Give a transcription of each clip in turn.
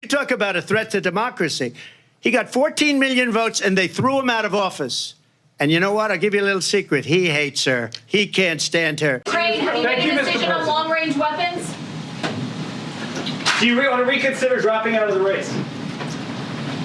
Talk about a threat to democracy. He got 14 million votes and they threw him out of office. And you know what? I'll give you a little secret. He hates her. He can't stand her. Ukraine, have you made a decision on long-range weapons? Do you want to reconsider dropping out of the race?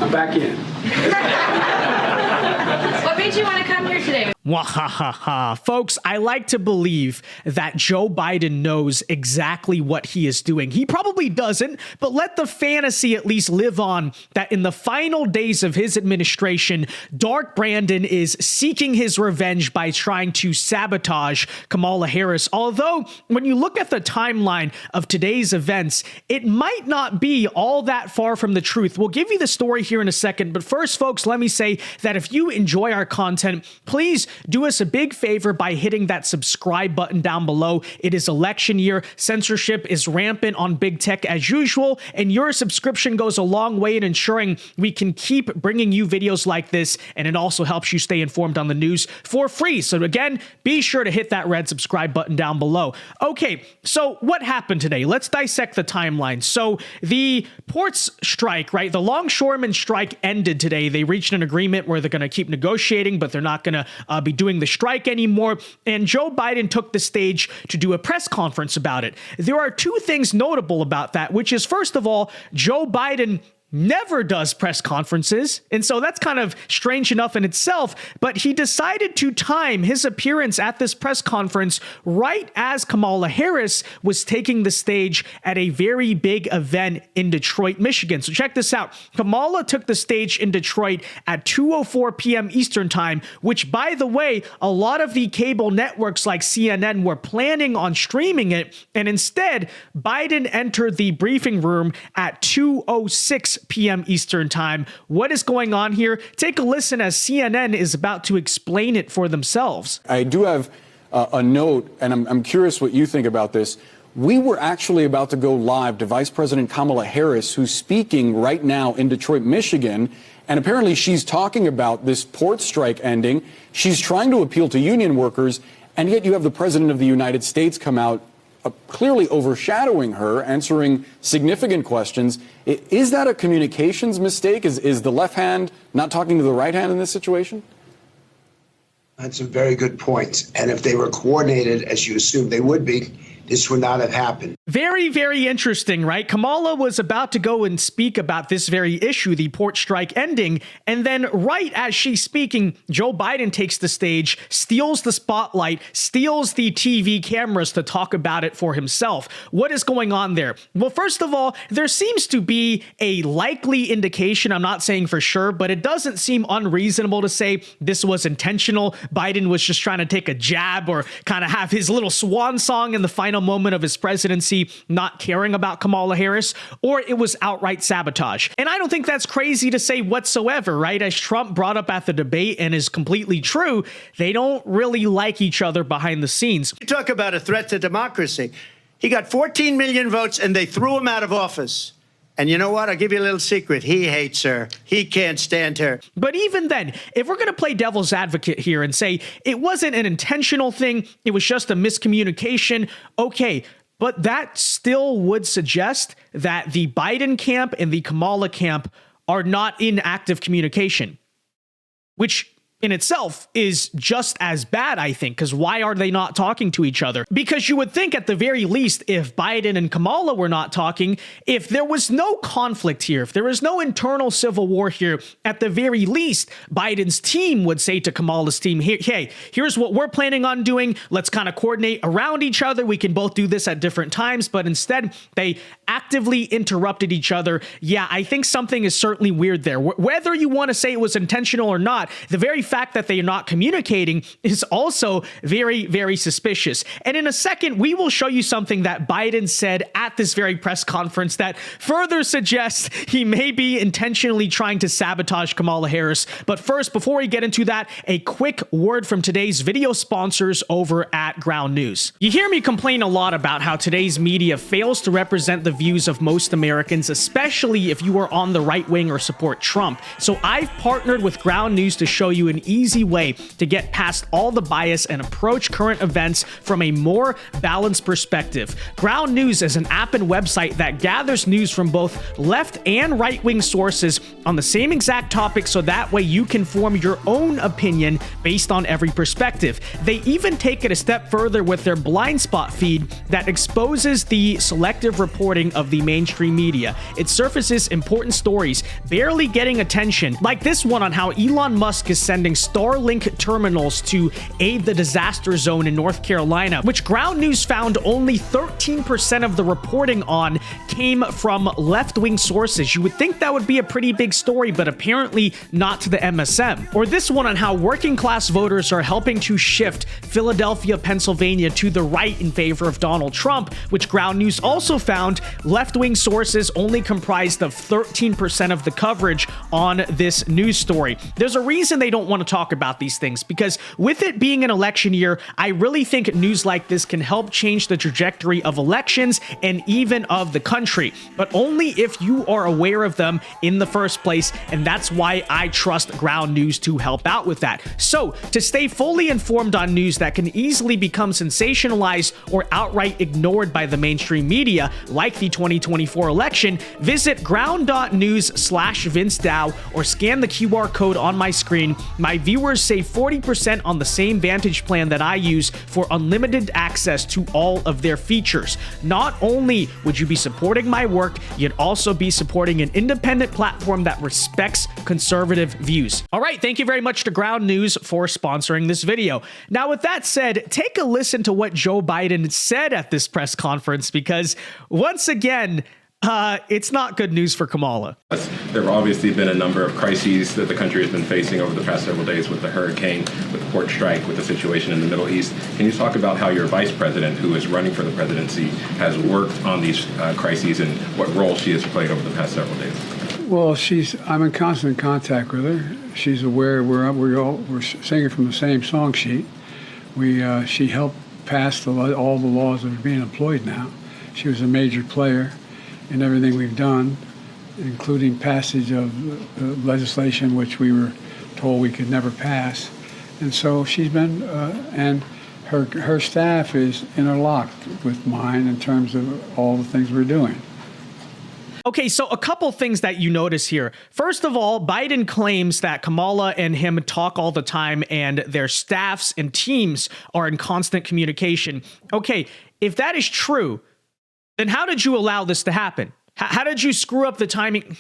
I'm back in. What made you want to come here today? Wahahaha. Folks, I like to believe that Joe Biden knows exactly what he is doing. He probably doesn't, but let the fantasy at least live on that in the final days of his administration, Dark Brandon is seeking his revenge by trying to sabotage Kamala Harris. Although, when you look at the timeline of today's events, it might not be all that far from the truth. We'll give you the story here in a second, but first, folks, let me say that if you enjoy our content, please do us a big favor by hitting that subscribe button down below. It is election year. Censorship is rampant on big tech as usual, and your subscription goes a long way in ensuring we can keep bringing you videos like this, and it also helps you stay informed on the news for free. So again, be sure to hit that red subscribe button down below. Okay, so what happened today? Let's dissect the timeline. So the ports strike, right? The longshoremen strike ended today. They reached an agreement where they're going to keep negotiating, but they're not going to be doing the strike anymore. And Joe Biden took the stage to do a press conference about it. There are two things notable about that, which is, first of all, Joe Biden never does press conferences. And so that's kind of strange enough in itself, but he decided to time his appearance at this press conference right as Kamala Harris was taking the stage at a very big event in Detroit, Michigan. So check this out. Kamala took the stage in Detroit at 2:04 p.m. Eastern time, which, by the way, a lot of the cable networks like CNN were planning on streaming it. And instead, Biden entered the briefing room at 2:06 p.m. Eastern time. What is going on here? Take a listen as CNN is about to explain it for themselves. I do have a note, and I'm curious what you think about this. We were actually about to go live to Vice President Kamala Harris, who's speaking right now in Detroit, Michigan, and apparently she's talking about this port strike ending. She's trying to appeal to union workers, and yet you have the President of the United States come out clearly overshadowing her, answering significant questions. Is that a communications mistake? Is the left hand not talking to the right hand in this situation? That's a very good point. And if they were coordinated, as you assume they would be, this would not have happened. Very, very interesting, right? Kamala was about to go and speak about this very issue, the port strike ending. And then right as she's speaking, Joe Biden takes the stage, steals the spotlight, steals the TV cameras to talk about it for himself. What is going on there? Well, first of all, there seems to be a likely indication. I'm not saying for sure, but it doesn't seem unreasonable to say this was intentional. Biden was just trying to take a jab or kind of have his little swan song in the final moment of his presidency, not caring about Kamala Harris, or it was outright sabotage. And I don't think that's crazy to say whatsoever, right? As Trump brought up at the debate, and is completely true, they don't really like each other behind the scenes. Talk about a threat to democracy. He got 14 million votes and they threw him out of office. And you know what? I'll give you a little secret. He hates her. He can't stand her. But even then, if we're going to play devil's advocate here and say it wasn't an intentional thing, it was just a miscommunication, okay, but that still would suggest that the Biden camp and the Kamala camp are not in active communication, which in itself is just as bad, I think, because why are they not talking to each other? Because you would think at the very least, if Biden and Kamala were not talking, if there was no conflict here, if there was no internal civil war here, at the very least, Biden's team would say to Kamala's team, hey, here's what we're planning on doing. Let's kind of coordinate around each other. We can both do this at different times. But instead, they actively interrupted each other. Yeah, I think something is certainly weird there. Whether you want to say it was intentional or not, the very fact that they are not communicating is also very, very suspicious. And in a second, we will show you something that Biden said at this very press conference that further suggests he may be intentionally trying to sabotage Kamala Harris. But first, before we get into that, a quick word from today's video sponsors over at Ground News. You hear me complain a lot about how today's media fails to represent the views of most Americans, especially if you are on the right wing or support Trump. So I've partnered with Ground News to show you an an easy way to get past all the bias and approach current events from a more balanced perspective. Ground News is an app and website that gathers news from both left and right-wing sources on the same exact topic, so that way you can form your own opinion based on every perspective. They even take it a step further with their blind spot feed that exposes the selective reporting of the mainstream media. It surfaces important stories barely getting attention, like this one on how Elon Musk is sending Starlink terminals to aid the disaster zone in North Carolina, which Ground News found only 13% of the reporting on came from left-wing sources. You would think that would be a pretty big story, but apparently not to the MSM. Or this one on how working-class voters are helping to shift Philadelphia, Pennsylvania to the right in favor of Donald Trump, which Ground News also found left-wing sources only comprised of 13% of the coverage on this news story. There's a reason they don't want to talk about these things, because with it being an election year, I really think news like this can help change the trajectory of elections and even of the country, but only if you are aware of them in the first place, and that's why I trust Ground News to help out with that. So, to stay fully informed on news that can easily become sensationalized or outright ignored by the mainstream media, like the 2024 election, visit ground.news/VinceDao or scan the QR code on my screen. My viewers save 40% on the same Vantage plan that I use for unlimited access to all of their features. Not only would you be supporting my work, you'd also be supporting an independent platform that respects conservative views. All right, thank you very much to Ground News for sponsoring this video. Now, with that said, take a listen to what Joe Biden said at this press conference, because once again, it's not good news for Kamala. There have obviously been a number of crises that the country has been facing over the past several days, with the hurricane, with the port strike, with the situation in the Middle East. Can you talk about how your vice president, who is running for the presidency, has worked on these crises and what role she has played over the past several days? Well, I'm in constant contact with her. She's aware we're singing from the same song sheet. She helped pass all the laws that are being employed now. She was a major player in everything we've done, including passage of legislation which we were told we could never pass. And so she's been, and her staff is interlocked with mine in terms of all the things we're doing. Okay, so a couple things that you notice here. First of all, Biden claims that Kamala and him talk all the time and their staffs and teams are in constant communication. Okay, if that is true, then how did you allow this to happen? How did you screw up the timing?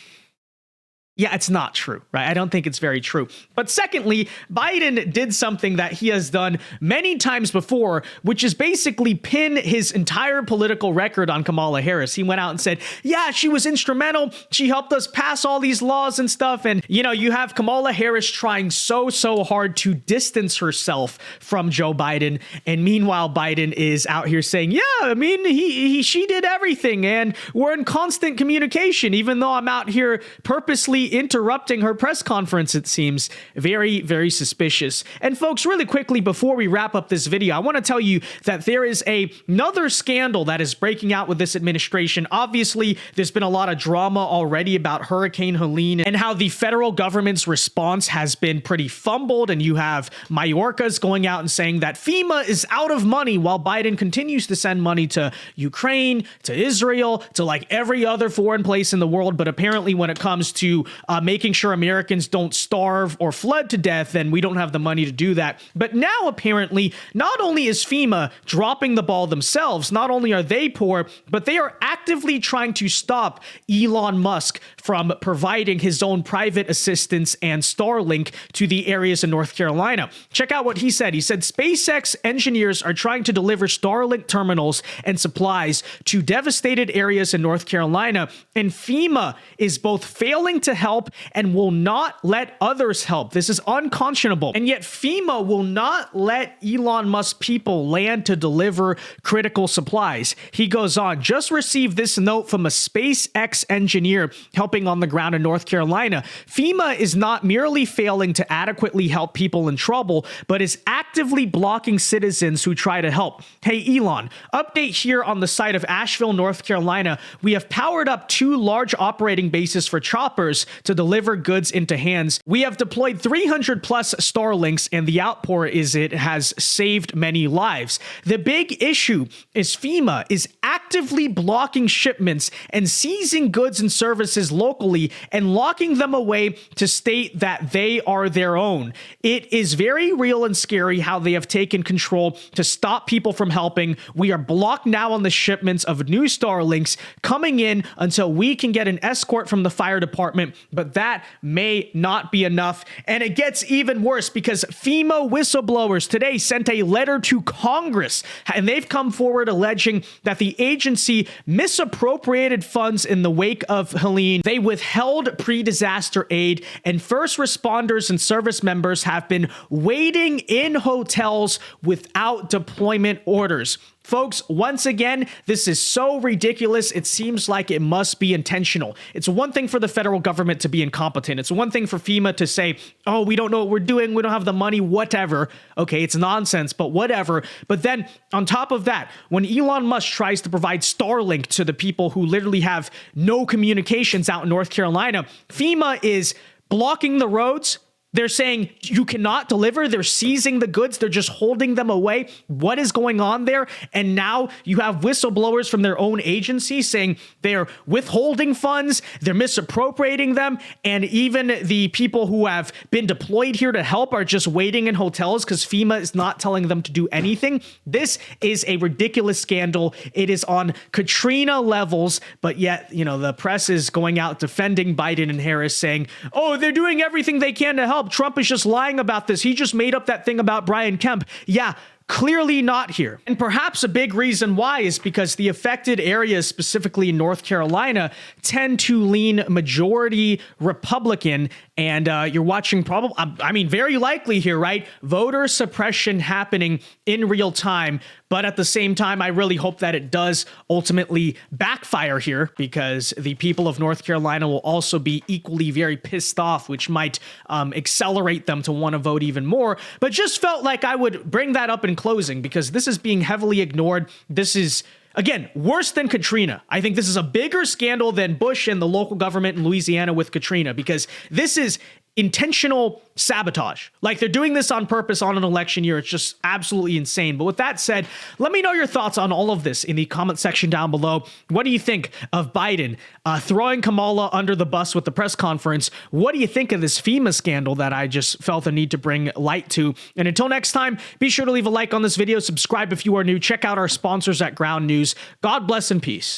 Yeah, it's not true, right? I don't think it's very true. But secondly, Biden did something that he has done many times before, which is basically pin his entire political record on Kamala Harris. He went out and said, yeah, she was instrumental. She helped us pass all these laws and stuff. And, you know, you have Kamala Harris trying so hard to distance herself from Joe Biden. And meanwhile, Biden is out here saying, yeah, I mean, she did everything. And we're in constant communication, even though I'm out here purposely interrupting her press conference. It seems very suspicious. And folks, really quickly before we wrap up this video, I want to tell you that there is another scandal that is breaking out with this administration. Obviously, there's been a lot of drama already about Hurricane Helen and how the federal government's response has been pretty fumbled. And you have Mayorkas going out and saying that FEMA is out of money while Biden continues to send money to Ukraine, to Israel, to like every other foreign place in the world. But apparently when it comes to making sure Americans don't starve or flood to death, and we don't have the money to do that. But now apparently, not only is FEMA dropping the ball themselves, not only are they poor, but they are actively trying to stop Elon Musk from providing his own private assistance and Starlink to the areas in North Carolina. Check out what he said. He said, SpaceX engineers are trying to deliver Starlink terminals and supplies to devastated areas in North Carolina, and FEMA is both failing to help and will not let others help. This is unconscionable. And yet FEMA will not let Elon Musk people land to deliver critical supplies. He goes on, just received this note from a SpaceX engineer helping on the ground in North Carolina. FEMA is not merely failing to adequately help people in trouble, but is actively blocking citizens who try to help. Hey, Elon, update here on the site of Asheville, North Carolina. We have powered up 2 large operating bases for choppers, to deliver goods into hands. We have deployed 300 plus Starlinks, and the outpour is it has saved many lives. The big issue is FEMA is actively blocking shipments and seizing goods and services locally and locking them away to state that they are their own. It is very real and scary how they have taken control to stop people from helping. We are blocked now on the shipments of new Starlinks coming in until we can get an escort from the fire department, but that may not be enough. And it gets even worse because FEMA whistleblowers today sent a letter to Congress, and they've come forward alleging that the agency misappropriated funds in the wake of Helene. They withheld pre-disaster aid, and first responders and service members have been waiting in hotels without deployment orders. Folks, once again, this is so ridiculous. It seems like it must be intentional. It's one thing for the federal government to be incompetent. It's one thing for FEMA to say, oh, we don't know what we're doing. We don't have the money, whatever. Okay, it's nonsense, but whatever. But then on top of that, when Elon Musk tries to provide Starlink to the people who literally have no communications out in North Carolina, FEMA is blocking the roads. They're saying you cannot deliver. They're seizing the goods. They're just holding them away. What is going on there? And now you have whistleblowers from their own agency saying they're withholding funds, they're misappropriating them, and even the people who have been deployed here to help are just waiting in hotels because FEMA is not telling them to do anything. This is a ridiculous scandal. It is on Katrina levels, but yet, the press is going out defending Biden and Harris saying, oh, they're doing everything they can to help. Trump is just lying about this. He just made up that thing about Brian Kemp. Yeah, clearly not here. And perhaps a big reason why is because the affected areas, specifically in North Carolina, tend to lean majority Republican. And you're watching very likely here, right? Voter suppression happening in real time. But at the same time, I really hope that it does ultimately backfire here because the people of North Carolina will also be equally very pissed off, which might accelerate them to want to vote even more. But just felt like I would bring that up in closing because this is being heavily ignored. This is, again, worse than Katrina. I think this is a bigger scandal than Bush and the local government in Louisiana with Katrina because this is intentional sabotage. Like they're doing this on purpose on an election year. It's just absolutely insane. But with that said, let me know your thoughts on all of this in the comment section down below. What do you think of Biden throwing Kamala under the bus with the press conference? What do you think of this FEMA scandal that I just felt the need to bring light to? And until next time, be sure to leave a like on this video, subscribe if you are new, check out our sponsors at Ground News. God bless and peace.